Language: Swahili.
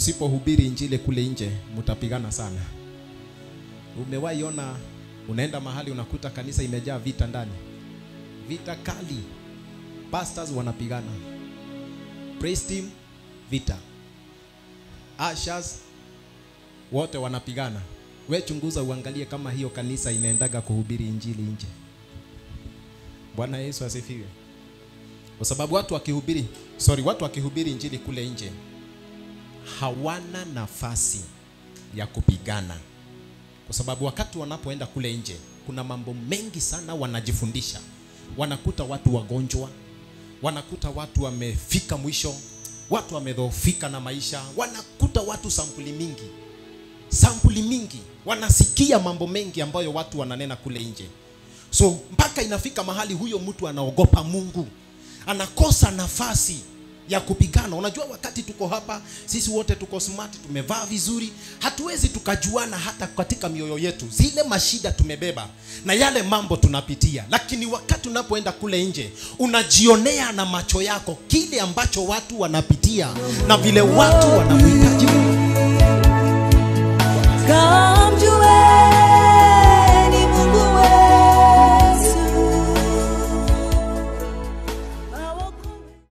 Usipohubiri injili kule nje, mtapigana sana. Umewahi ona unaenda mahali unakuta kanisa imejaa vita ndani? Vita kali. Pastors wanapigana. Praise team vita. Ushers wote wanapigana. Wewe chunguza uangalie kama hiyo kanisa inaendaga kuhubiri injili nje. Bwana Yesu asifiwe. Kwa sababu watu wakihubiri injili kule nje hawana nafasi ya kupigana. Kwa sababu wakati wanapoenda kule nje kuna mambo mengi sana wanajifundisha. Wanakuta watu wagonjwa, wanakuta watu wamefika mwisho, watu wamedhoofika na maisha, wanakuta watu sampuli mingi. Wanasikia mambo mengi ambayo watu wananena kule nje. So mpaka inafika mahali huyo mtu anaogopa Mungu, anakosa nafasi ya kupigana. Unajua wakati tuko hapa sisi wote tuko smart, tumevaa vizuri, hatuwezi tukajuana hata katika mioyo yetu zile mashida tumebeba na yale mambo tunapitia. Lakini wakati unapoenda kule nje unajionea na macho yako kile ambacho watu wanapitia na vile watu wanahitaji